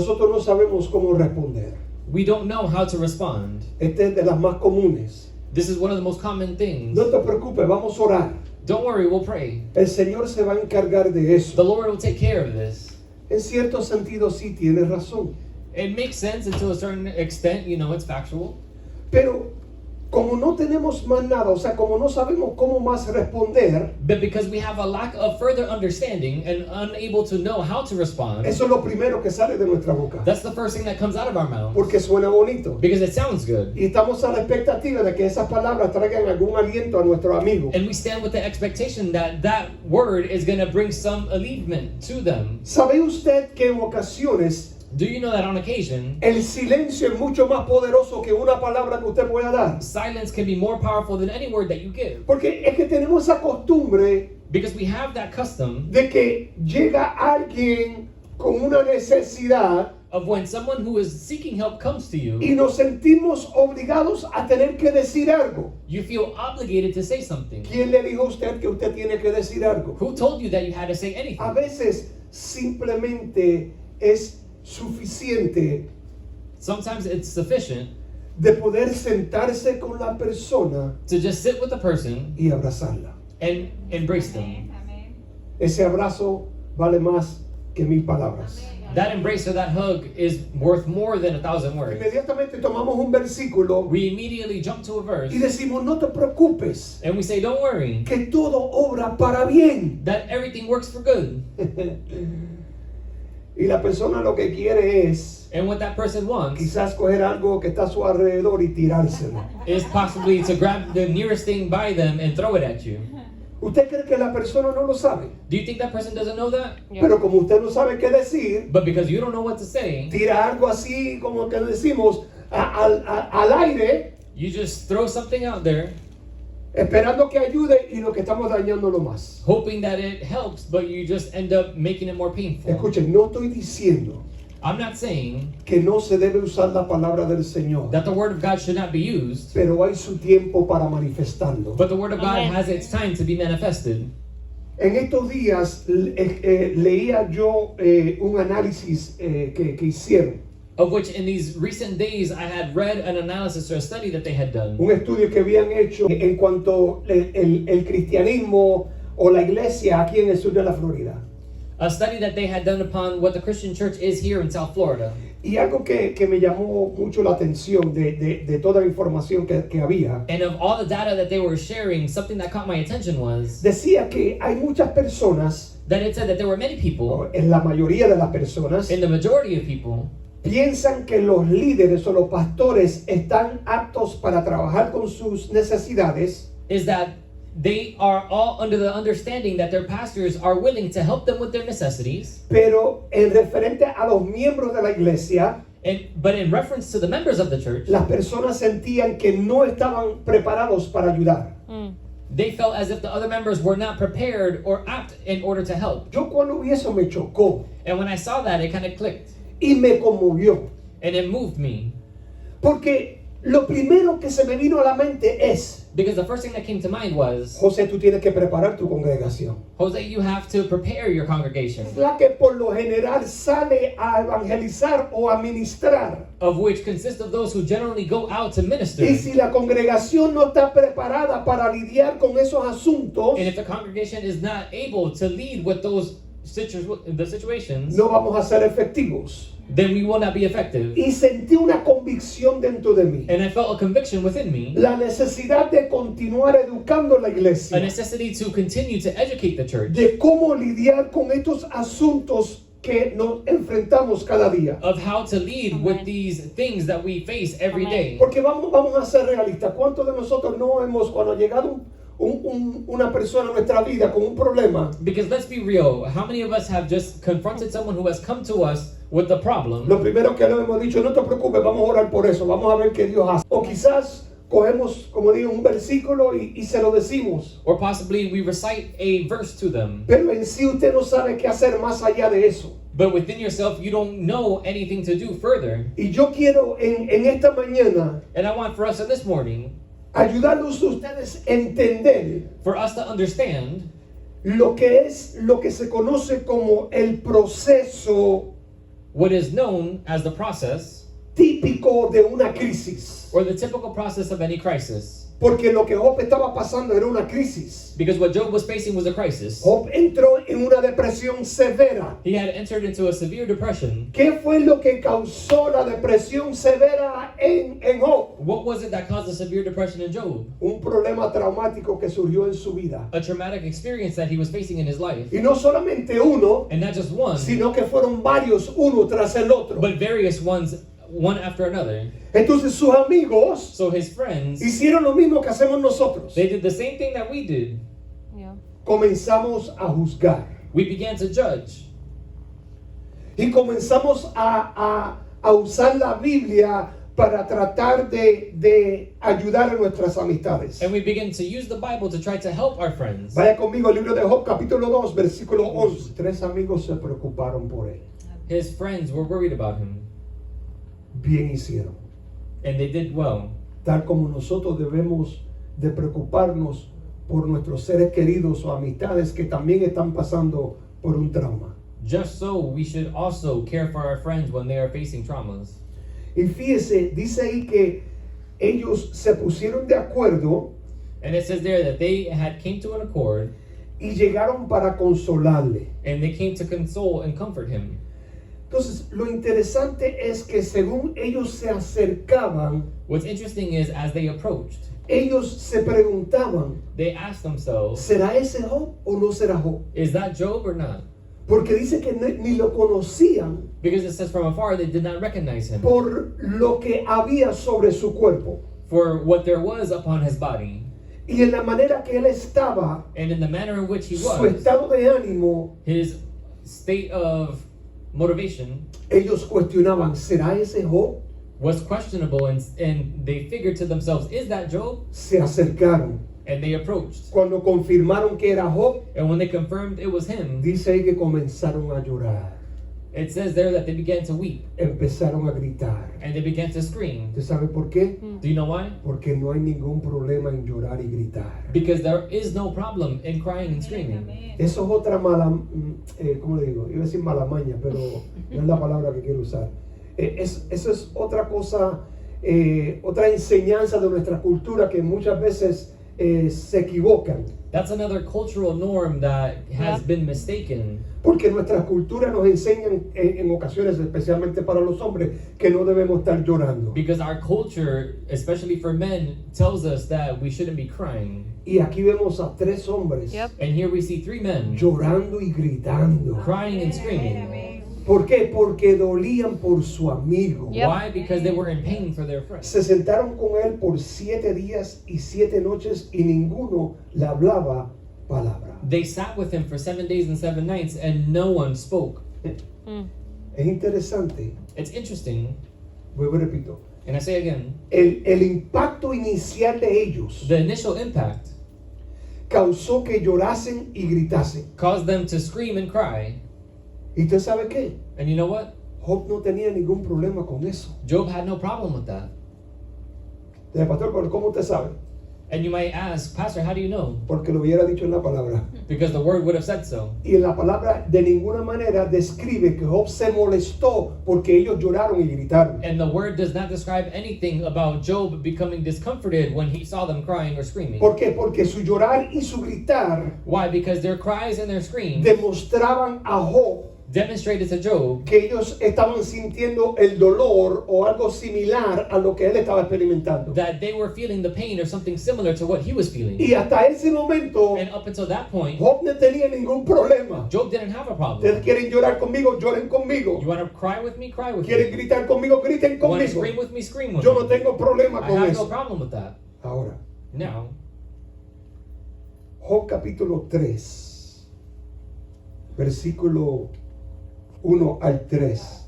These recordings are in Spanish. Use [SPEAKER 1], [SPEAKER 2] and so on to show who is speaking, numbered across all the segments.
[SPEAKER 1] nosotros no sabemos cómo responder.
[SPEAKER 2] We don't know how to respond.
[SPEAKER 1] Esta es de las más comunes.
[SPEAKER 2] This is one of the most common things.
[SPEAKER 1] No te preocupes, vamos a orar.
[SPEAKER 2] Don't worry, we'll pray.
[SPEAKER 1] El Señor se va a encargar de
[SPEAKER 2] The
[SPEAKER 1] eso.
[SPEAKER 2] Lord will take care of this.
[SPEAKER 1] En cierto sentido sí tienes razón.
[SPEAKER 2] It makes sense until a certain extent, it's factual.
[SPEAKER 1] Pero como no tenemos más nada, o sea, como no sabemos cómo más responder,
[SPEAKER 2] But because we have a lack of further understanding and unable to know how to respond,
[SPEAKER 1] eso es lo primero que sale de nuestra boca.
[SPEAKER 2] that's the first thing that comes out of our mouth.
[SPEAKER 1] Porque suena bonito.
[SPEAKER 2] Because it sounds good.
[SPEAKER 1] Y estamos a la expectativa de que esas palabras traigan algún aliento a nuestro amigo.
[SPEAKER 2] And we stand with the expectation that that word is going to bring some alleviation to them.
[SPEAKER 1] ¿Sabe usted que en ocasiones
[SPEAKER 2] Do you know that on occasion,
[SPEAKER 1] el silencio es mucho más poderoso que una palabra que usted pueda dar?
[SPEAKER 2] silence can be more powerful than any word that you give?
[SPEAKER 1] Porque es que tenemos esa costumbre
[SPEAKER 2] Because we have that custom
[SPEAKER 1] de que llega alguien con una necesidad
[SPEAKER 2] of when someone who is seeking help comes to you,
[SPEAKER 1] y nos sentimos obligados a tener que decir algo.
[SPEAKER 2] you feel obligated to say something.
[SPEAKER 1] ¿Quién le dijo a usted que usted tiene que decir algo?
[SPEAKER 2] Who told you that you had to say
[SPEAKER 1] A
[SPEAKER 2] anything?
[SPEAKER 1] veces simplemente es suficiente
[SPEAKER 2] Sometimes it's sufficient
[SPEAKER 1] de poder sentarse con la persona
[SPEAKER 2] to just sit with the person
[SPEAKER 1] y abrazarla.
[SPEAKER 2] and embrace them.
[SPEAKER 1] Ese abrazo vale más que 1000 palabras.
[SPEAKER 2] That embrace or that hug is worth more than 1,000 words.
[SPEAKER 1] Inmediatamente tomamos un versículo
[SPEAKER 2] We immediately jump to a verse
[SPEAKER 1] y decimos, no te preocupes,
[SPEAKER 2] and we say, don't worry,
[SPEAKER 1] que todo obra para bien.
[SPEAKER 2] that everything works for good.
[SPEAKER 1] Y la persona lo que quiere es
[SPEAKER 2] And what that person wants
[SPEAKER 1] quizás coger algo que está a su alrededor y tirárselo.
[SPEAKER 2] is possibly to grab the nearest thing by them and throw it at you.
[SPEAKER 1] ¿Usted cree que la persona no lo sabe?
[SPEAKER 2] Do you think that person doesn't know that?
[SPEAKER 1] Pero como usted no sabe qué decir,
[SPEAKER 2] But because you don't know what to say,
[SPEAKER 1] tira algo así como que decimos al aire,
[SPEAKER 2] you just throw something out there,
[SPEAKER 1] esperando que ayude y lo que estamos dañándolo más.
[SPEAKER 2] hoping that it helps, but you just end up making it more painful.
[SPEAKER 1] Escuchen, no estoy diciendo
[SPEAKER 2] I'm not saying
[SPEAKER 1] que no se debe usar la palabra del Señor,
[SPEAKER 2] that the word of God should not be used,
[SPEAKER 1] pero hay su tiempo para manifestarlo.
[SPEAKER 2] but the word of God
[SPEAKER 3] Amen.
[SPEAKER 2] has its time to be manifested.
[SPEAKER 1] En estos días leía yo un análisis que hicieron,
[SPEAKER 2] Of which in these recent days I had read an analysis or a study that they had done.
[SPEAKER 1] un estudio que habían hecho en cuanto el cristianismo o la iglesia aquí en el sur de la Florida.
[SPEAKER 2] A study that they had done upon what the Christian church is here in South Florida.
[SPEAKER 1] Y algo que me llamó mucho la atención de toda la información que había,
[SPEAKER 2] And of all the data that they were sharing, something that caught my attention was
[SPEAKER 1] decía que hay muchas personas,
[SPEAKER 2] that it said that there were many people,
[SPEAKER 1] o en la mayoría de las personas,
[SPEAKER 2] and the majority of people,
[SPEAKER 1] piensan que los líderes o los pastores están aptos para trabajar con sus necesidades,
[SPEAKER 2] is that they are all under the understanding that their pastors are willing to help them with their necessities.
[SPEAKER 1] pero en referente a los miembros de la iglesia,
[SPEAKER 2] But in reference to the members of the church,
[SPEAKER 1] las personas sentían que no estaban preparados para ayudar.
[SPEAKER 2] they felt as if the other members were not prepared or apt in order to help.
[SPEAKER 1] Yo cuando vi eso me chocó
[SPEAKER 2] And when I saw that, it kind of clicked
[SPEAKER 1] y me conmovió,
[SPEAKER 2] and it moved me.
[SPEAKER 1] porque lo primero que se me vino a la mente es,
[SPEAKER 2] Because the first thing that came to mind was,
[SPEAKER 1] José, tú tienes que preparar tu congregación.
[SPEAKER 2] Jose, you have to prepare your congregation,
[SPEAKER 1] Es la que por lo general sale a evangelizar o a ministrar.
[SPEAKER 2] of which consists of those who generally go out to minister.
[SPEAKER 1] Y si la congregación no está preparada para lidiar con esos asuntos,
[SPEAKER 2] And if the congregation is not able to lead with those situations,
[SPEAKER 1] no vamos a ser efectivos.
[SPEAKER 2] then we will not be effective.
[SPEAKER 1] Y sentí una convicción dentro de mí.
[SPEAKER 2] And I felt a conviction within me,
[SPEAKER 1] La necesidad de continuar educando la
[SPEAKER 2] a
[SPEAKER 1] iglesia,
[SPEAKER 2] necessity to continue to educate the church
[SPEAKER 1] de cómo lidiar con estos asuntos que nos enfrentamos cada día.
[SPEAKER 2] of how to lead with these things that we face every day.
[SPEAKER 1] Porque vamos a ser realistas. ¿Cuántos de nosotros no hemos, cuando ha llegado una persona a nuestra vida con un problema,
[SPEAKER 2] Because let's be real, how many of us have just confronted someone who has come to us with the problem?
[SPEAKER 1] lo primero que le hemos dicho, no te preocupes, vamos a orar por eso, vamos a ver qué Dios hace? O quizás cogemos, como digo, un versículo y se lo decimos.
[SPEAKER 2] Or possibly we recite a verse to them.
[SPEAKER 1] Pero en sí usted no sabe qué hacer más allá de eso.
[SPEAKER 2] But within yourself, you don't know anything to do further.
[SPEAKER 1] Y yo quiero en esta mañana
[SPEAKER 2] And I want for us in this morning,
[SPEAKER 1] ayudarlos a ustedes a entender
[SPEAKER 2] for us to understand
[SPEAKER 1] lo que es lo que se conoce como el proceso
[SPEAKER 2] what is known as the process
[SPEAKER 1] típico de una crisis.
[SPEAKER 2] or the typical process of any crisis.
[SPEAKER 1] Porque lo que Job estaba pasando era una crisis.
[SPEAKER 2] Because what Job was facing was a crisis.
[SPEAKER 1] Job entró en una depresión severa.
[SPEAKER 2] He had entered into a severe depression.
[SPEAKER 1] ¿Qué fue lo que causó la depresión severa en Job?
[SPEAKER 2] What was it that caused a severe depression in Job?
[SPEAKER 1] Un problema traumático que surgió en su vida.
[SPEAKER 2] A traumatic experience that he was facing in his life.
[SPEAKER 1] Y no solamente uno,
[SPEAKER 2] And not just one,
[SPEAKER 1] sino que fueron varios, uno tras el otro.
[SPEAKER 2] but various ones, one after another.
[SPEAKER 1] Entonces sus amigos
[SPEAKER 2] So his friends,
[SPEAKER 1] hicieron lo mismo que hacemos nosotros.
[SPEAKER 2] they did the same thing that we did.
[SPEAKER 3] Yeah.
[SPEAKER 1] Comenzamos a juzgar.
[SPEAKER 2] We began to judge.
[SPEAKER 1] Y comenzamos a usar la Biblia para tratar de ayudar a nuestras amistades.
[SPEAKER 2] And we began to use the Bible to try to help our friends.
[SPEAKER 1] Vaya conmigo al libro de Job, capítulo 2, versículo 11. 3 amigos se preocuparon por él.
[SPEAKER 2] His friends were worried about him,
[SPEAKER 1] Bien hicieron.
[SPEAKER 2] and they did well.
[SPEAKER 1] Tal como nosotros debemos de preocuparnos por nuestros seres queridos o amistades que también están pasando por un trauma.
[SPEAKER 2] Just so, we should also care for our friends when they are facing traumas.
[SPEAKER 1] Y fíjese, dice ahí que ellos se pusieron de acuerdo
[SPEAKER 2] And it says there that they had came to an accord,
[SPEAKER 1] y llegaron para consolarle.
[SPEAKER 2] and they came to console and comfort him.
[SPEAKER 1] Entonces, lo interesante es que según ellos se acercaban,
[SPEAKER 2] What's interesting is, as they approached,
[SPEAKER 1] ellos se preguntaban,
[SPEAKER 2] they asked themselves,
[SPEAKER 1] ¿será ese Job o no será Job?
[SPEAKER 2] is that Job or not?
[SPEAKER 1] Porque dice que ni lo conocían
[SPEAKER 2] Because it says from afar they did not recognize him
[SPEAKER 1] por lo que había sobre su cuerpo.
[SPEAKER 2] for what there was upon his body.
[SPEAKER 1] Y en la manera que él estaba,
[SPEAKER 2] And in the manner in which he
[SPEAKER 1] su
[SPEAKER 2] was,
[SPEAKER 1] estado de ánimo,
[SPEAKER 2] his state of motivation
[SPEAKER 1] ellos cuestionaban, ¿será ese Job?
[SPEAKER 2] was questionable, and they figured to themselves, is that Job?
[SPEAKER 1] Se acercaron.
[SPEAKER 2] And they approached.
[SPEAKER 1] Cuando confirmaron que era Job,
[SPEAKER 2] And when they confirmed it was him,
[SPEAKER 1] dice ahí que comenzaron a llorar,
[SPEAKER 2] it says there that they began to weep
[SPEAKER 1] empezaron a gritar.
[SPEAKER 2] and they began to scream.
[SPEAKER 1] ¿Usted sabe por qué?
[SPEAKER 2] Do you know why?
[SPEAKER 1] Porque no hay ningún problema en llorar y gritar.
[SPEAKER 2] Because there is no problem in crying and screaming.
[SPEAKER 1] Eso es otra mala, ¿cómo le digo? Iba a decir mala maña, pero no es la palabra que quiero usar. Eso es otra cosa, otra enseñanza de nuestra cultura que muchas veces se equivocan.
[SPEAKER 2] That's another cultural norm that has
[SPEAKER 3] Yeah.
[SPEAKER 2] been mistaken.
[SPEAKER 1] Porque nuestra cultura nos enseña en ocasiones, especialmente para los hombres, que no debemos estar llorando.
[SPEAKER 2] Because our culture, especially for men, tells us that we shouldn't be crying.
[SPEAKER 1] Y aquí vemos a 3 hombres
[SPEAKER 3] Yep.
[SPEAKER 2] And here we see 3 men
[SPEAKER 1] llorando y gritando.
[SPEAKER 2] crying and screaming.
[SPEAKER 1] ¿Por qué? Porque dolían por su amigo.
[SPEAKER 3] Yep.
[SPEAKER 2] Why? Because they were in pain for their friend.
[SPEAKER 1] Se sentaron con él por 7 días y 7 noches y ninguno le hablaba palabra.
[SPEAKER 2] They sat with him for 7 days and 7 nights, and no one spoke.
[SPEAKER 1] Es interesante,
[SPEAKER 2] It's interesting,
[SPEAKER 1] vuelvo y repito,
[SPEAKER 2] and I say again,
[SPEAKER 1] el impacto inicial de ellos
[SPEAKER 2] the initial impact
[SPEAKER 1] causó que llorasen y gritasen.
[SPEAKER 2] caused them to scream and cry.
[SPEAKER 1] ¿Y usted sabe qué?
[SPEAKER 2] And you know what?
[SPEAKER 1] Job no tenía ningún problema con eso.
[SPEAKER 2] Job had no problem with that.
[SPEAKER 1] Dice, pastor, ¿pero cómo usted sabe?
[SPEAKER 2] And you might ask, Pastor, how do you know?
[SPEAKER 1] Porque lo hubiera dicho en la palabra.
[SPEAKER 2] Because the word would have said so.
[SPEAKER 1] Y en la palabra de ninguna manera describe que Job se molestó porque ellos lloraron y gritaron.
[SPEAKER 2] And the word does not describe anything about Job becoming discomforted when he saw them crying or screaming.
[SPEAKER 1] ¿Por qué? Porque su llorar y su gritar
[SPEAKER 2] Why? Because their cries and their screams
[SPEAKER 1] demostraban a Job
[SPEAKER 2] demonstrated to Job
[SPEAKER 1] que ellos estaban sintiendo el dolor o algo similar a lo que él estaba experimentando.
[SPEAKER 2] that they were feeling the pain or something similar to what he was feeling.
[SPEAKER 1] Y hasta ese momento,
[SPEAKER 2] And up until that point,
[SPEAKER 1] Job no tenía ningún problema.
[SPEAKER 2] Job didn't have a
[SPEAKER 1] Ustedes
[SPEAKER 2] problem.
[SPEAKER 1] quieren llorar conmigo, lloren conmigo.
[SPEAKER 2] You want to cry with me? Cry with
[SPEAKER 1] Quieren
[SPEAKER 2] me.
[SPEAKER 1] gritar conmigo, griten
[SPEAKER 2] You want to
[SPEAKER 1] conmigo.
[SPEAKER 2] scream with me? Scream with
[SPEAKER 1] Yo no
[SPEAKER 2] me.
[SPEAKER 1] tengo problema
[SPEAKER 2] I
[SPEAKER 1] con
[SPEAKER 2] have no
[SPEAKER 1] eso.
[SPEAKER 2] problem with that.
[SPEAKER 1] Ahora,
[SPEAKER 2] Now,
[SPEAKER 1] Job capítulo 3, versículo 1 al 3.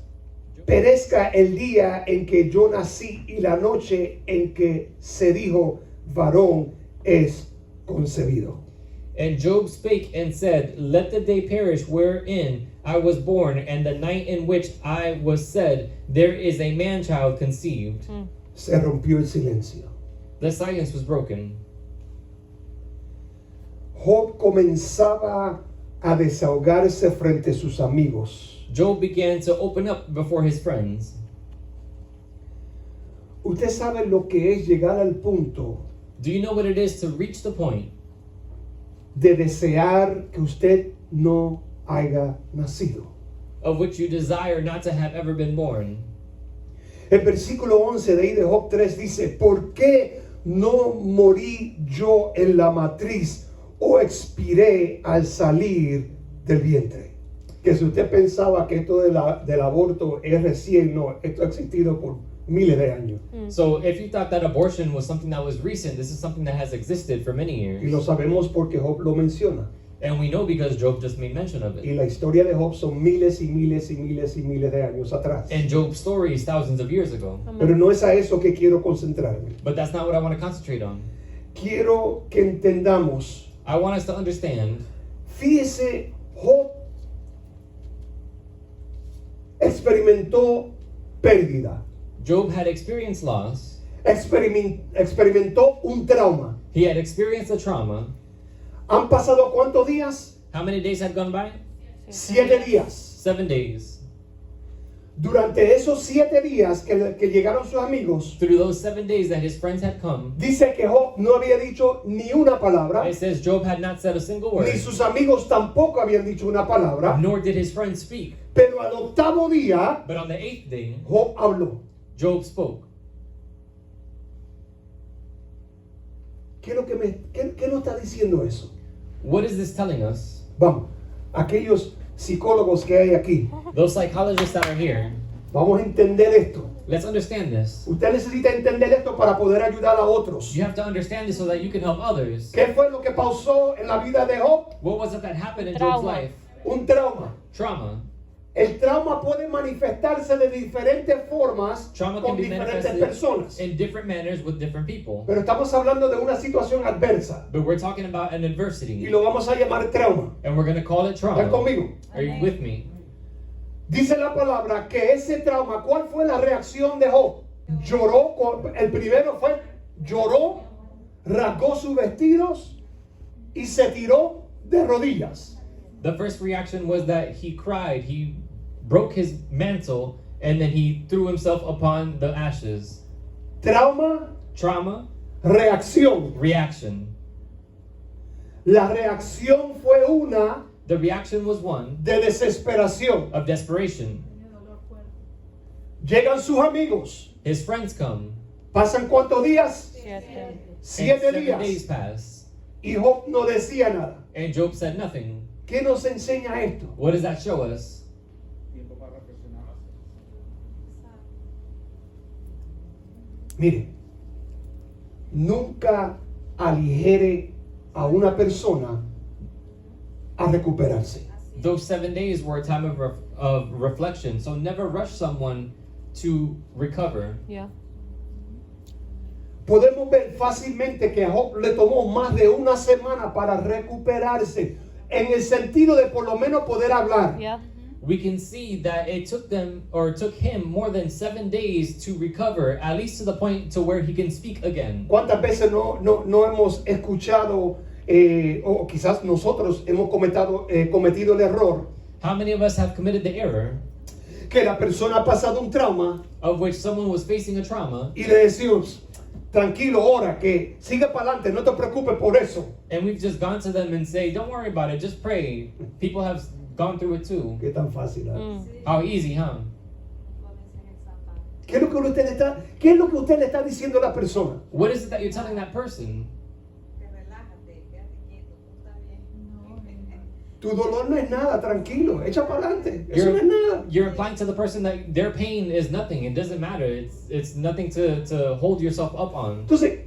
[SPEAKER 1] Perezca el día en que yo nací y la noche en que se dijo, varón es concebido.
[SPEAKER 2] and Job spake and said, Let the day perish wherein I was born, and the night in which I was said, There is a man-child conceived.
[SPEAKER 1] Se rompió el silencio.
[SPEAKER 2] The silence was broken.
[SPEAKER 1] Job comenzaba a desahogarse frente a sus amigos.
[SPEAKER 2] Job began to open up before his friends.
[SPEAKER 1] Usted sabe lo que es llegar al punto
[SPEAKER 2] Do you know what it is to reach the point
[SPEAKER 1] de desear que usted no haya nacido?
[SPEAKER 2] of which you desire not to have ever been born?
[SPEAKER 1] El versículo 11 de ahí de Job 3 dice, ¿por qué no morí yo en la matriz o expiré al salir del vientre? Que si usted pensaba que esto del aborto es recién, no, esto ha existido por miles de años.
[SPEAKER 2] So if you thought that abortion was something that was recent, this is something that has existed for many
[SPEAKER 1] Y lo
[SPEAKER 2] years.
[SPEAKER 1] sabemos porque Job lo menciona.
[SPEAKER 2] And we know because Job just made mention of
[SPEAKER 1] Y
[SPEAKER 2] it.
[SPEAKER 1] la historia de Job son miles y miles y miles y miles de años atrás.
[SPEAKER 2] And Job's story is thousands of years ago.
[SPEAKER 1] Pero no es a eso que quiero concentrarme.
[SPEAKER 2] But that's not what I want to concentrate on.
[SPEAKER 1] Quiero que entendamos.
[SPEAKER 2] I want us to understand.
[SPEAKER 1] Fíjese, Job experimentó pérdida.
[SPEAKER 2] Job had experienced loss.
[SPEAKER 1] Experimentó un trauma.
[SPEAKER 2] He had experienced a trauma.
[SPEAKER 1] ¿Han pasado cuántos días?
[SPEAKER 2] How many days had gone by?
[SPEAKER 1] 7 días.
[SPEAKER 2] 7 days.
[SPEAKER 1] Durante esos 7 días que llegaron sus amigos,
[SPEAKER 2] Through those 7 days that his friends had come,
[SPEAKER 1] dice que Job no había dicho ni una palabra,
[SPEAKER 2] it says Job had not said a single
[SPEAKER 1] ni
[SPEAKER 2] word,
[SPEAKER 1] sus amigos tampoco habían dicho una palabra,
[SPEAKER 2] nor did his friends speak.
[SPEAKER 1] pero al 8º día,
[SPEAKER 2] But on the 8th day,
[SPEAKER 1] Job habló.
[SPEAKER 2] Job spoke.
[SPEAKER 1] ¿Qué nos está diciendo eso?
[SPEAKER 2] What is this telling us?
[SPEAKER 1] Vamos, aquellos psicólogos que hay aquí,
[SPEAKER 2] Those psychologists that are here,
[SPEAKER 1] vamos a entender esto.
[SPEAKER 2] let's understand this.
[SPEAKER 1] Usted necesita entender esto para poder ayudar a otros.
[SPEAKER 2] You have to understand this so that you can help others.
[SPEAKER 1] ¿Qué fue lo que pasó en la vida de Job?
[SPEAKER 2] What was it that happened in Job's
[SPEAKER 3] Trauma.
[SPEAKER 2] life?
[SPEAKER 1] Un trauma.
[SPEAKER 2] Trauma.
[SPEAKER 1] El trauma puede manifestarse de diferentes formas
[SPEAKER 2] Trauma can
[SPEAKER 1] con
[SPEAKER 2] be
[SPEAKER 1] diferentes
[SPEAKER 2] manifested
[SPEAKER 1] personas.
[SPEAKER 2] in different manners with different people.
[SPEAKER 1] Pero estamos hablando de una situación adversa
[SPEAKER 2] But we're talking about an
[SPEAKER 1] y
[SPEAKER 2] adversity,
[SPEAKER 1] lo vamos a llamar trauma.
[SPEAKER 2] and we're going to call it
[SPEAKER 1] ¿Están
[SPEAKER 2] trauma.
[SPEAKER 1] conmigo?
[SPEAKER 2] Are you with me?
[SPEAKER 1] Dice la palabra que ese trauma, ¿cuál fue la reacción de Job? Lloró, el primero fue lloró, rasgó sus vestidos y se tiró de rodillas.
[SPEAKER 2] The first reaction was that he cried, he broke his mantle, and then he threw himself upon the ashes.
[SPEAKER 1] Trauma,
[SPEAKER 2] Trauma,
[SPEAKER 1] reacción.
[SPEAKER 2] reaction.
[SPEAKER 1] La reacción fue una
[SPEAKER 2] The reaction was one
[SPEAKER 1] de desesperación.
[SPEAKER 2] of desperation.
[SPEAKER 1] Llegan sus amigos.
[SPEAKER 2] His friends come.
[SPEAKER 1] ¿Pasan cuántos días?
[SPEAKER 3] 7.
[SPEAKER 2] And
[SPEAKER 1] 7
[SPEAKER 2] 7
[SPEAKER 1] días.
[SPEAKER 2] days pass.
[SPEAKER 1] Y Job no decía nada.
[SPEAKER 2] And Job said nothing.
[SPEAKER 1] ¿Qué nos enseña esto?
[SPEAKER 2] What does that show us?
[SPEAKER 1] Mire, nunca aligere a una persona a recuperarse.
[SPEAKER 2] Those 7 days were a time of reflection. So never rush someone to recover.
[SPEAKER 3] Yeah.
[SPEAKER 1] Podemos ver fácilmente que a Job le tomó más de una semana para recuperarse, en el sentido de por lo menos poder hablar.
[SPEAKER 3] Yeah.
[SPEAKER 2] We can see that it took him more than 7 days to recover, at least to the point to where he can speak again.
[SPEAKER 1] ¿Cuántas veces no hemos escuchado, o quizás nosotros hemos cometido el error,
[SPEAKER 2] How many of us have committed the error
[SPEAKER 1] que la persona ha pasado un trauma
[SPEAKER 2] of which someone was facing a trauma,
[SPEAKER 1] y le decimos, tranquilo, ora, que sigue para adelante, no te preocupes por eso?
[SPEAKER 2] and we've just gone to them and say, don't worry about it, just pray. People have gone through it too.
[SPEAKER 1] Qué tan fácil.
[SPEAKER 2] How easy, huh?
[SPEAKER 1] ¿Qué es lo que usted le está diciendo a la persona?
[SPEAKER 2] What is it that you're telling that person?
[SPEAKER 1] Tu dolor no es nada, tranquilo, echa para adelante. Eso no es nada.
[SPEAKER 2] You're implying to the person that their pain is nothing. It doesn't matter. It's nothing to hold yourself up on.
[SPEAKER 1] Entonces,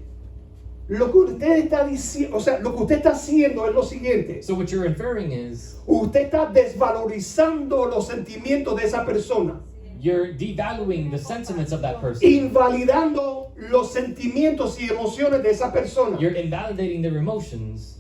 [SPEAKER 1] lo que usted está diciendo, o sea, lo que usted está haciendo es lo siguiente.
[SPEAKER 2] So what you're inferring is
[SPEAKER 1] Usted está desvalorizando los sentimientos de esa persona,
[SPEAKER 2] you're devaluing the sentiments of that person.
[SPEAKER 1] invalidando los sentimientos y emociones de esa persona.
[SPEAKER 2] You're invalidating their emotions.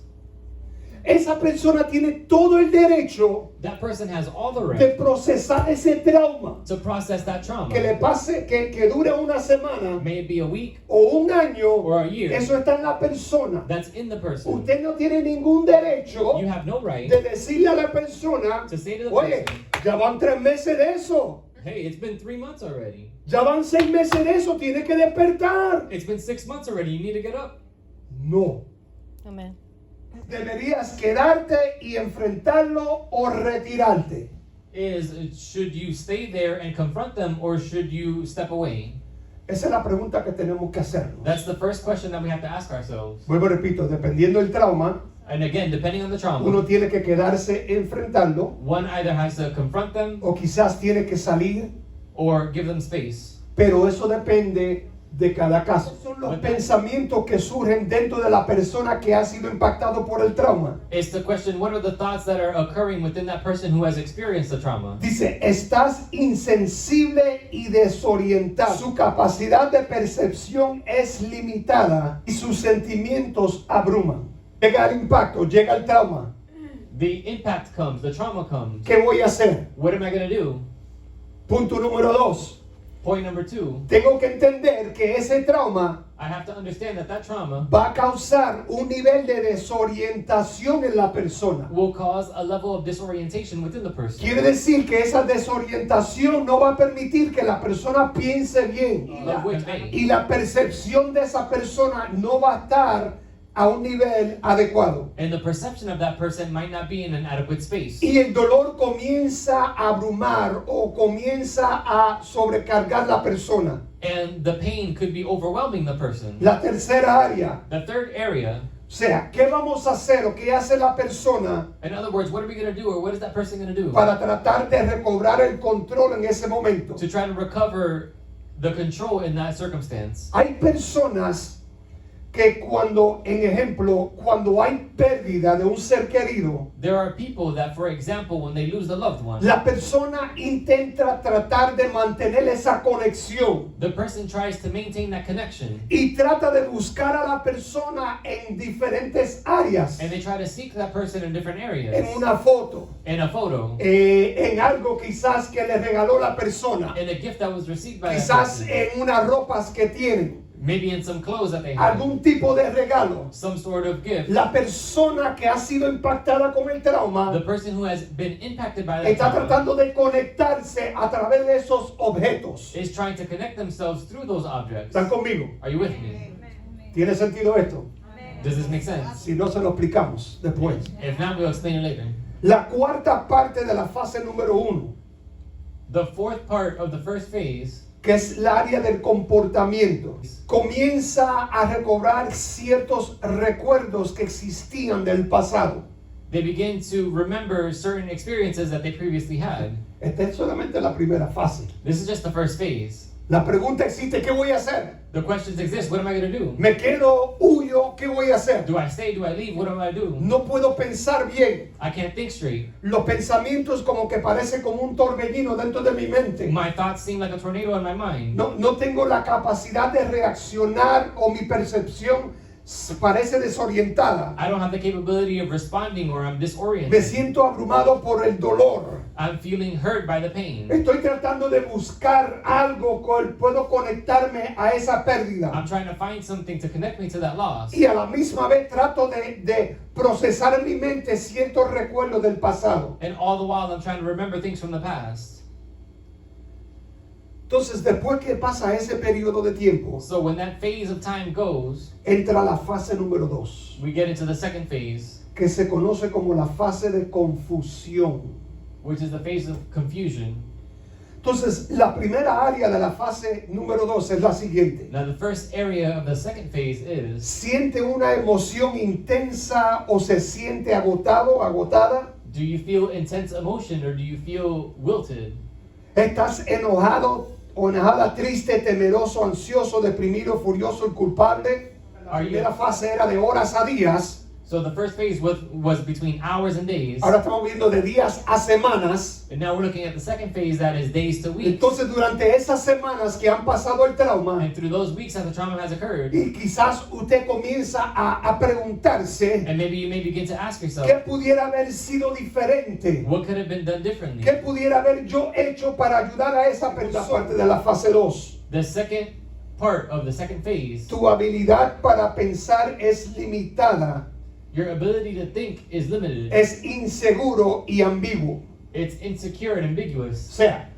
[SPEAKER 1] Esa persona tiene todo el derecho
[SPEAKER 2] That person has all the
[SPEAKER 1] de
[SPEAKER 2] right
[SPEAKER 1] procesar ese trauma.
[SPEAKER 2] to process that trauma.
[SPEAKER 1] Que le pase, que dure una semana
[SPEAKER 2] May it be a week
[SPEAKER 1] o un año,
[SPEAKER 2] or a year.
[SPEAKER 1] eso está en la persona.
[SPEAKER 2] That's in the person.
[SPEAKER 1] Usted no tiene ningún derecho
[SPEAKER 2] You have no right
[SPEAKER 1] de decirle a la persona,
[SPEAKER 2] to say to the
[SPEAKER 1] oye,
[SPEAKER 2] person,
[SPEAKER 1] Ya van 3 meses de eso.
[SPEAKER 2] Hey, it's been 3 months already.
[SPEAKER 1] Ya van 6 meses de eso. Tienes que despertar.
[SPEAKER 2] It's been 6 months already. You need to get up.
[SPEAKER 1] No.
[SPEAKER 3] Amen.
[SPEAKER 1] Deberías quedarte y enfrentarlo o retirarte.
[SPEAKER 2] Should you stay there and confront them, or should you step away?
[SPEAKER 1] Esa es la pregunta que tenemos que hacernos.
[SPEAKER 2] That's the first question that we have to ask ourselves.
[SPEAKER 1] Vuelvo, repito, dependiendo del trauma,
[SPEAKER 2] And again, depending on the
[SPEAKER 1] uno
[SPEAKER 2] trauma,
[SPEAKER 1] tiene que quedarse enfrentando
[SPEAKER 2] one either has to confront them
[SPEAKER 1] o quizás tiene que salir,
[SPEAKER 2] or give them space.
[SPEAKER 1] pero eso depende de cada caso. Son los pensamientos que surgen dentro de la persona que ha sido impactado por el trauma.
[SPEAKER 2] It's the question, what are the thoughts that are occurring within that person who has experienced the trauma?
[SPEAKER 1] Dice, estás insensible y desorientado. Su capacidad de percepción es limitada y sus sentimientos abruman. Llega el impacto, llega el trauma.
[SPEAKER 2] The impact comes, the trauma comes.
[SPEAKER 1] ¿Qué voy a hacer?
[SPEAKER 2] What am I going to do?
[SPEAKER 1] Punto número 2.
[SPEAKER 2] Point number 2,
[SPEAKER 1] Tengo que entender que ese trauma
[SPEAKER 2] I have to understand that trauma
[SPEAKER 1] va a causar un nivel de desorientación en la persona.
[SPEAKER 2] will cause a level of disorientation within the person.
[SPEAKER 1] Quiere decir que esa desorientación no va a permitir que la persona piense bien.
[SPEAKER 2] Of which, hey,
[SPEAKER 1] Y la percepción de esa persona no va a estar a un nivel adecuado.
[SPEAKER 2] and the perception of that person might not be in an adequate space.
[SPEAKER 1] Y el dolor comienza a abrumar o comienza a sobrecargar la persona.
[SPEAKER 2] And the pain could be overwhelming the person.
[SPEAKER 1] La tercera área,
[SPEAKER 2] The third area,
[SPEAKER 1] o sea, ¿qué vamos a hacer o qué hace la persona
[SPEAKER 2] in other words, what are we going to do, or what is that person going to do
[SPEAKER 1] para tratar de recobrar el control en ese momento?
[SPEAKER 2] to try to recover the control in that circumstance?
[SPEAKER 1] Hay personas que cuando, en ejemplo, cuando hay pérdida de un ser querido,
[SPEAKER 2] There are people that, for example, when they lose a loved one,
[SPEAKER 1] la persona intenta tratar de mantener esa conexión
[SPEAKER 2] the person tries to maintain that connection,
[SPEAKER 1] y trata de buscar a la persona en diferentes áreas,
[SPEAKER 2] and they try to seek that person in different
[SPEAKER 1] en
[SPEAKER 2] areas,
[SPEAKER 1] una foto,
[SPEAKER 2] in a photo,
[SPEAKER 1] en algo quizás que le regaló la persona,
[SPEAKER 2] in a gift that was received by that
[SPEAKER 1] quizás
[SPEAKER 2] person,
[SPEAKER 1] en unas ropas que tienen,
[SPEAKER 2] maybe in some clothes that they have,
[SPEAKER 1] algún tipo de regalo.
[SPEAKER 2] some sort of gift.
[SPEAKER 1] La persona que ha sido impactada con el
[SPEAKER 2] The
[SPEAKER 1] trauma
[SPEAKER 2] person who has been impacted by that
[SPEAKER 1] está
[SPEAKER 2] trauma
[SPEAKER 1] tratando de conectarse a través de esos objetos.
[SPEAKER 2] is trying to connect themselves through those objects.
[SPEAKER 1] ¿Están conmigo?
[SPEAKER 2] Are you with me?
[SPEAKER 1] ¿Tiene sentido esto?
[SPEAKER 2] Does this make sense?
[SPEAKER 1] Si no, se lo explicamos después.
[SPEAKER 2] If not, we'll explain it later.
[SPEAKER 1] La cuarta parte de la fase número 1,
[SPEAKER 2] The fourth part of the first phase,
[SPEAKER 1] que es el área del comportamiento, comienza a recobrar ciertos recuerdos que existían del pasado.
[SPEAKER 2] they begin to remember certain experiences that they previously had.
[SPEAKER 1] Esta es solamente la primera fase.
[SPEAKER 2] This is just the first phase.
[SPEAKER 1] La pregunta existe, ¿qué voy a hacer?
[SPEAKER 2] The questions exist. What am I going to do?
[SPEAKER 1] ¿Me quedo, huyo? ¿Qué voy a hacer?
[SPEAKER 2] Do I stay? Do I leave? What am I do?
[SPEAKER 1] No puedo pensar bien.
[SPEAKER 2] I can't think straight.
[SPEAKER 1] Los pensamientos como que parecen como un torbellino dentro de mi mente.
[SPEAKER 2] My thoughts seem like a tornado in my mind.
[SPEAKER 1] No tengo la capacidad de reaccionar o mi percepción parece desorientada.
[SPEAKER 2] I don't have the capability of responding, or I'm
[SPEAKER 1] Me
[SPEAKER 2] disoriented.
[SPEAKER 1] siento abrumado por el dolor.
[SPEAKER 2] I'm feeling hurt by the pain.
[SPEAKER 1] Estoy tratando de buscar algo con el puedo conectarme a esa pérdida.
[SPEAKER 2] I'm trying to find something to connect me to that loss.
[SPEAKER 1] Y a la misma vez trato de procesar en mi mente ciertos recuerdos del pasado.
[SPEAKER 2] And all the while, I'm trying to remember things from the past.
[SPEAKER 1] Entonces, después que pasa ese periodo de tiempo,
[SPEAKER 2] So when that phase of time goes,
[SPEAKER 1] entra la fase número 2,
[SPEAKER 2] we get into the second phase,
[SPEAKER 1] que se conoce como la fase de confusión.
[SPEAKER 2] which is the phase of confusion.
[SPEAKER 1] Entonces, la primera área de la fase número 2 es la siguiente.
[SPEAKER 2] Now, the first area of the second phase is,
[SPEAKER 1] ¿Siente una emoción intensa o se siente agotado, agotada?
[SPEAKER 2] do you feel intense emotion, or do you feel wilted?
[SPEAKER 1] ¿Estás enojado o enojada, triste, temeroso, ansioso, deprimido, furioso y culpable? La
[SPEAKER 2] Are you-
[SPEAKER 1] primera fase era de horas a días.
[SPEAKER 2] So the first phase was between hours and days,
[SPEAKER 1] Ahora estamos viendo de días a semanas.
[SPEAKER 2] and now we're looking at the second phase, that is days to weeks.
[SPEAKER 1] Entonces, durante esas semanas que han pasado el trauma,
[SPEAKER 2] And through those weeks that the trauma has occurred,
[SPEAKER 1] y quizás usted comienza a preguntarse,
[SPEAKER 2] and maybe you may begin to ask yourself,
[SPEAKER 1] ¿qué pudiera haber sido diferente?
[SPEAKER 2] what could have been done differently?
[SPEAKER 1] ¿Qué pudiera haber yo hecho para ayudar a esa persona? Parte de la fase 2.
[SPEAKER 2] The second part of the second phase,
[SPEAKER 1] Tu habilidad para pensar es limitada,
[SPEAKER 2] your ability to think is limited.
[SPEAKER 1] es inseguro y ambiguo.
[SPEAKER 2] It's insecure and ambiguous.
[SPEAKER 1] O sea,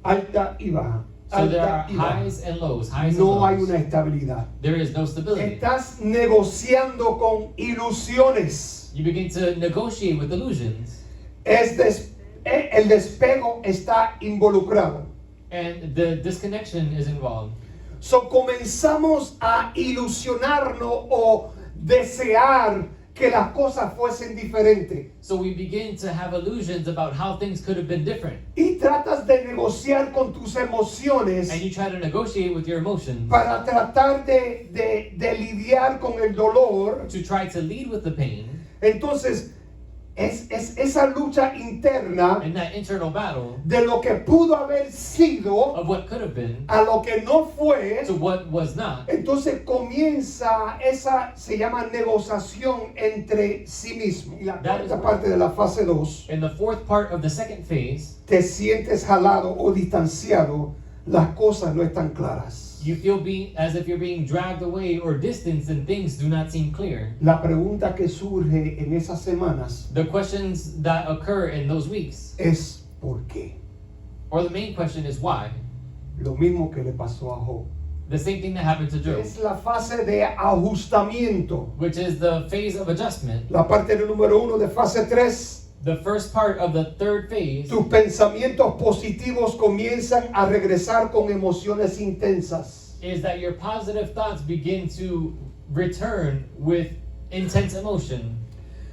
[SPEAKER 1] alta y baja.
[SPEAKER 2] So there are
[SPEAKER 1] Alta y baja.
[SPEAKER 2] highs and lows, highs and
[SPEAKER 1] No hay
[SPEAKER 2] lows.
[SPEAKER 1] una estabilidad.
[SPEAKER 2] There is no stability.
[SPEAKER 1] Estás negociando con ilusiones.
[SPEAKER 2] You begin to negotiate with illusions,
[SPEAKER 1] El despego está involucrado.
[SPEAKER 2] and the disconnection is involved.
[SPEAKER 1] So comenzamos a ilusionarnos o desear que las cosas fuesen diferentes.
[SPEAKER 2] So we begin to have illusions about how things could have been different.
[SPEAKER 1] Y tratas de negociar con tus emociones
[SPEAKER 2] And you try to negotiate with your emotions
[SPEAKER 1] para tratar de lidiar con el dolor.
[SPEAKER 2] to try to lead with the pain.
[SPEAKER 1] Entonces, es esa lucha interna
[SPEAKER 2] In that internal battle
[SPEAKER 1] de lo que pudo haber sido
[SPEAKER 2] of what could have been
[SPEAKER 1] a lo que no fue.
[SPEAKER 2] to what was not.
[SPEAKER 1] Entonces comienza esa, se llama negociación entre sí mismo. Y la
[SPEAKER 2] That is
[SPEAKER 1] cuarta parte de la fase 2,
[SPEAKER 2] In the fourth part of the second phase,
[SPEAKER 1] te sientes jalado o distanciado, las cosas no están claras.
[SPEAKER 2] you feel as if you're being dragged away or distanced and things do not seem clear.
[SPEAKER 1] La pregunta que surge en esas semanas
[SPEAKER 2] The questions that occur in those weeks,
[SPEAKER 1] es ¿por qué?
[SPEAKER 2] or the main question is why?
[SPEAKER 1] Lo mismo que le pasó a Job.
[SPEAKER 2] The same thing that happened to Job,
[SPEAKER 1] Es la fase de ajustamiento.
[SPEAKER 2] which is the phase of adjustment.
[SPEAKER 1] La parte número 1 de fase 3.
[SPEAKER 2] The first part of the third phase,
[SPEAKER 1] Tus pensamientos positivos comienzan a regresar con emociones intensas.
[SPEAKER 2] is that your positive thoughts begin to return with intense emotion.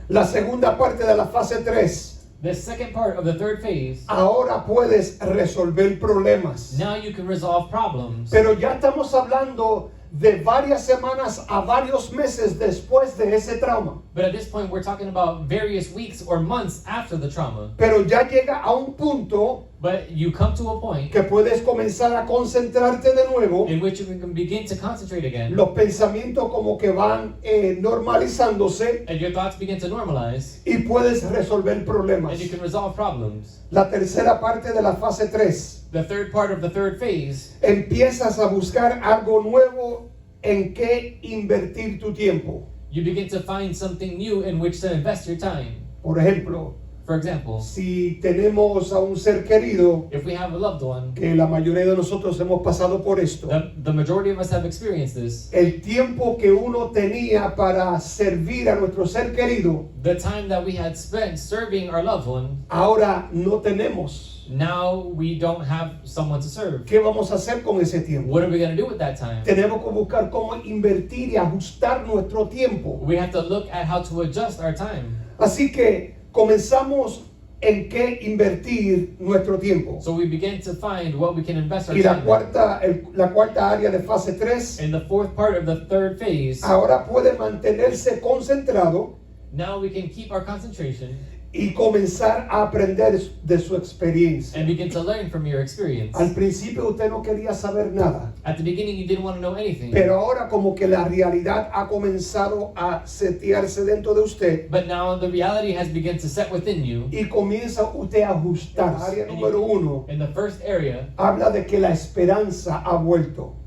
[SPEAKER 1] La segunda parte de la fase 3.
[SPEAKER 2] The second part of the third phase,
[SPEAKER 1] Ahora puedes resolver problemas.
[SPEAKER 2] now you can resolve problems.
[SPEAKER 1] Pero ya estamos hablando de varias semanas a varios meses después de ese trauma.
[SPEAKER 2] But at this point, we're talking about various weeks or months after the trauma.
[SPEAKER 1] Pero ya llega a un punto
[SPEAKER 2] But you come to a point
[SPEAKER 1] que puedes comenzar a concentrarte de nuevo.
[SPEAKER 2] in which you can begin to concentrate again,
[SPEAKER 1] Los pensamientos como que van normalizándose
[SPEAKER 2] and your thoughts begin to normalize,
[SPEAKER 1] y puedes resolver problemas.
[SPEAKER 2] and you can resolve problems.
[SPEAKER 1] La tercera parte de la fase 3.
[SPEAKER 2] The third part of the third phase,
[SPEAKER 1] Empiezas a buscar algo nuevo en qué invertir tu tiempo.
[SPEAKER 2] you begin to find something new in which to invest your time.
[SPEAKER 1] Por ejemplo,
[SPEAKER 2] For example,
[SPEAKER 1] si tenemos a un ser querido,
[SPEAKER 2] if we have a loved one,
[SPEAKER 1] que la mayoría de nosotros hemos pasado por esto,
[SPEAKER 2] the majority of us have experienced this.
[SPEAKER 1] el tiempo que uno tenía para servir a nuestro ser querido,
[SPEAKER 2] The time that we had spent serving our loved one,
[SPEAKER 1] ahora no tenemos.
[SPEAKER 2] now we don't have someone to serve.
[SPEAKER 1] ¿Qué vamos a hacer con ese tiempo?
[SPEAKER 2] What are we going to do with that time?
[SPEAKER 1] Tenemos que buscar cómo invertir y ajustar nuestro tiempo.
[SPEAKER 2] We have to look at how to adjust our time.
[SPEAKER 1] Así que comenzamos en qué invertir nuestro tiempo.
[SPEAKER 2] So we begin to find what we can invest our
[SPEAKER 1] Y la
[SPEAKER 2] time in.
[SPEAKER 1] cuarta área de fase 3,
[SPEAKER 2] In the fourth part of the third phase,
[SPEAKER 1] ahora puede mantenerse concentrado
[SPEAKER 2] now we can keep our concentration
[SPEAKER 1] y comenzar a aprender de su experiencia.
[SPEAKER 2] and begin to learn from your experience.
[SPEAKER 1] Al principio usted no quería saber nada,
[SPEAKER 2] At the beginning, you didn't want to know anything.
[SPEAKER 1] pero ahora como que la realidad ha comenzado a setearse dentro de usted
[SPEAKER 2] But now the reality has begun to set within you.
[SPEAKER 1] y comienza usted a ajustar. Área número 1
[SPEAKER 2] In the first area,
[SPEAKER 1] habla de que la esperanza ha vuelto.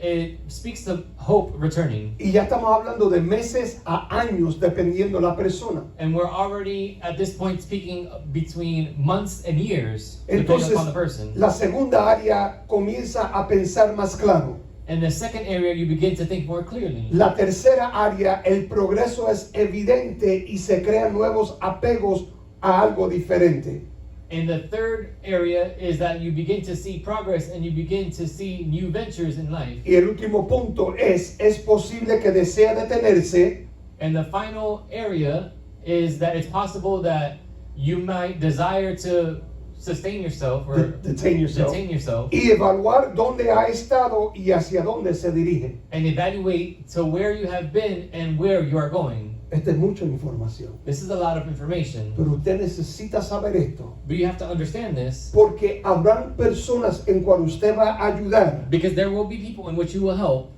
[SPEAKER 2] it speaks to hope returning.
[SPEAKER 1] Y ya estamos hablando de meses a años dependiendo la persona.
[SPEAKER 2] And we're already at this point speaking between months and years, depending
[SPEAKER 1] Entonces,
[SPEAKER 2] upon the person.
[SPEAKER 1] la segunda área comienza a pensar más claro.
[SPEAKER 2] In the second area, you begin to think more clearly.
[SPEAKER 1] La tercera área, el progreso es evidente y se crean nuevos apegos a algo diferente.
[SPEAKER 2] And the third area is that you begin to see progress and you begin to see new ventures in life.
[SPEAKER 1] Y el último punto es posible que desea detenerse,
[SPEAKER 2] And the final area is that it's possible that you might desire to sustain yourself or
[SPEAKER 1] detain yourself,
[SPEAKER 2] detain yourself
[SPEAKER 1] y evaluar dónde ha estado y hacia dónde se dirige.
[SPEAKER 2] and evaluate to where you have been and where you are going.
[SPEAKER 1] Esta es mucha información,
[SPEAKER 2] This is a lot of information,
[SPEAKER 1] pero usted necesita saber esto,
[SPEAKER 2] but you have to understand this
[SPEAKER 1] porque habrán personas en cual usted va a ayudar
[SPEAKER 2] because there will be people in which you will help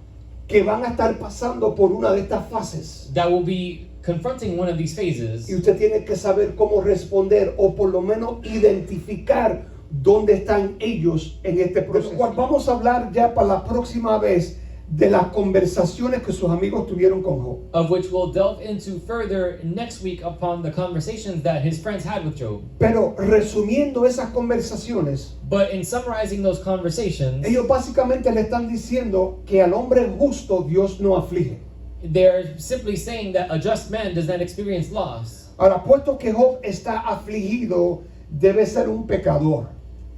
[SPEAKER 1] que van a estar pasando por una de estas fases.
[SPEAKER 2] that will be confronting one of these phases.
[SPEAKER 1] Y usted tiene que saber cómo responder o por lo menos identificar dónde están ellos en este proceso. Vamos a hablar ya para la próxima vez de las conversaciones que sus amigos tuvieron con Job.
[SPEAKER 2] of which we'll delve into further next week upon the conversations that his friends had with Job.
[SPEAKER 1] Pero resumiendo esas conversaciones,
[SPEAKER 2] But in summarizing those conversations,
[SPEAKER 1] ellos básicamente le están diciendo que al hombre justo Dios no aflige.
[SPEAKER 2] they're simply saying that a just man does not experience loss.
[SPEAKER 1] Ahora, puesto que Job está afligido, debe ser un pecador.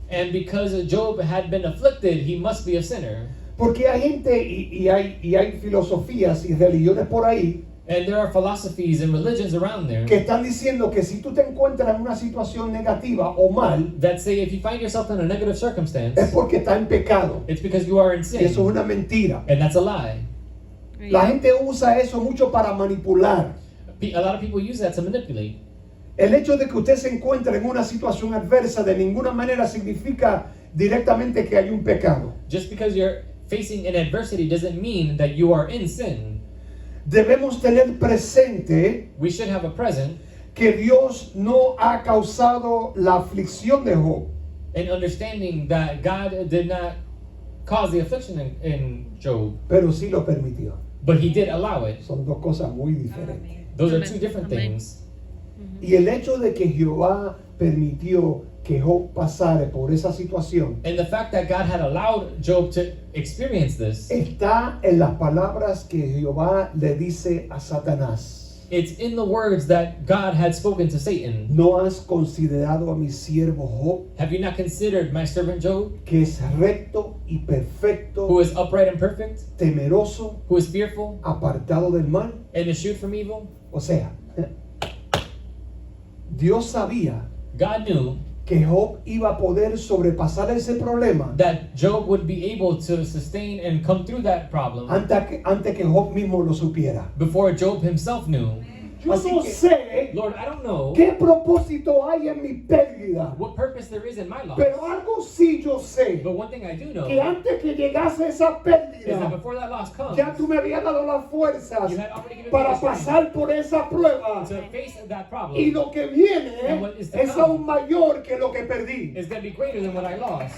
[SPEAKER 2] And because Job had been afflicted, he must be a sinner.
[SPEAKER 1] Porque hay gente y hay filosofías y religiones por ahí
[SPEAKER 2] And there are philosophies and religions around there
[SPEAKER 1] que están diciendo que si tú te encuentras en una situación negativa o mal,
[SPEAKER 2] that say if you find yourself in a negative circumstance,
[SPEAKER 1] es porque está en pecado.
[SPEAKER 2] it's because you are in
[SPEAKER 1] Y
[SPEAKER 2] sin.
[SPEAKER 1] eso es una mentira.
[SPEAKER 2] And that's a lie.
[SPEAKER 1] La gente usa eso mucho para manipular.
[SPEAKER 2] A lot of people use that to manipulate.
[SPEAKER 1] El hecho de que usted se encuentre en una situación adversa de ninguna manera significa directamente que hay un pecado.
[SPEAKER 2] Just because you're facing an adversity doesn't mean that you are in sin.
[SPEAKER 1] Debemos tener presente
[SPEAKER 2] We should have a present
[SPEAKER 1] que Dios no ha causado la aflicción de Job,
[SPEAKER 2] and understanding that God did not cause the affliction in Job,
[SPEAKER 1] pero sí lo permitió.
[SPEAKER 2] but he did allow it.
[SPEAKER 1] Son dos cosas muy diferentes.
[SPEAKER 2] Those are
[SPEAKER 3] Amen.
[SPEAKER 2] two different
[SPEAKER 3] Amen.
[SPEAKER 2] things.
[SPEAKER 1] Y el hecho de que Jehová permitió que Job pasara por esa situación
[SPEAKER 2] And the fact that God had allowed Job to experience this,
[SPEAKER 1] está en las palabras que Jehová le dice a Satanás.
[SPEAKER 2] it's in the words that God had spoken to Satan.
[SPEAKER 1] ¿No has considerado a mi siervo Job,
[SPEAKER 2] Have you not considered my servant Job,
[SPEAKER 1] que es recto y
[SPEAKER 2] who
[SPEAKER 1] perfecto,
[SPEAKER 2] is upright and perfect,
[SPEAKER 1] temeroso,
[SPEAKER 2] who is fearful
[SPEAKER 1] apartado del mal?
[SPEAKER 2] and eschewed from evil?
[SPEAKER 1] O sea, Dios sabía
[SPEAKER 2] God knew
[SPEAKER 1] que Job iba a poder sobrepasar ese problema
[SPEAKER 2] that Job would be able to sustain and come through that problem
[SPEAKER 1] antes que Job mismo lo supiera.
[SPEAKER 2] before Job himself knew.
[SPEAKER 1] Yo
[SPEAKER 2] Así
[SPEAKER 1] no
[SPEAKER 2] que-
[SPEAKER 1] sé
[SPEAKER 2] Lord, I don't know
[SPEAKER 1] qué propósito hay en mi pérdida,
[SPEAKER 2] what purpose there is in my loss,
[SPEAKER 1] pero algo sí yo sé,
[SPEAKER 2] but one thing I do know
[SPEAKER 1] que antes que llegase esa
[SPEAKER 2] is that
[SPEAKER 1] pérdida,
[SPEAKER 2] before that loss comes,
[SPEAKER 1] ya tú me habías dado las fuerzas
[SPEAKER 2] you had already given me
[SPEAKER 1] para
[SPEAKER 2] the strength
[SPEAKER 1] pasar por esa prueba.
[SPEAKER 2] to face that problem.
[SPEAKER 1] Y lo que viene
[SPEAKER 2] And what is to
[SPEAKER 1] es
[SPEAKER 2] come
[SPEAKER 1] aún mayor que lo que perdí.
[SPEAKER 2] It's going to be greater than what I lost.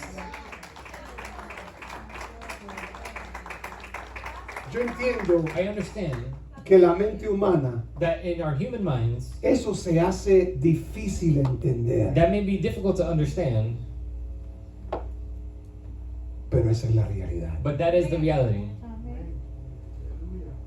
[SPEAKER 1] Yo entiendo
[SPEAKER 2] I understand
[SPEAKER 1] que la mente humana,
[SPEAKER 2] that in our human minds,
[SPEAKER 1] eso se hace difícil entender,
[SPEAKER 2] that may be difficult to understand,
[SPEAKER 1] pero esa es la realidad.
[SPEAKER 2] but that is the reality.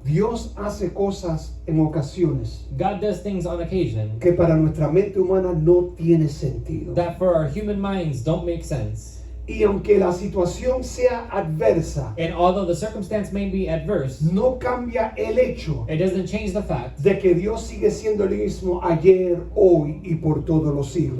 [SPEAKER 1] Dios hace cosas en ocasiones
[SPEAKER 2] God does things on occasion
[SPEAKER 1] que para nuestra mente humana no tiene sentido.
[SPEAKER 2] that for our human minds don't make sense.
[SPEAKER 1] Y aunque la situación sea adversa,
[SPEAKER 2] And although the circumstance may be adverse,
[SPEAKER 1] no cambia el hecho
[SPEAKER 2] it doesn't change the fact
[SPEAKER 1] de que Dios sigue siendo el mismo ayer, hoy y por todos los siglos.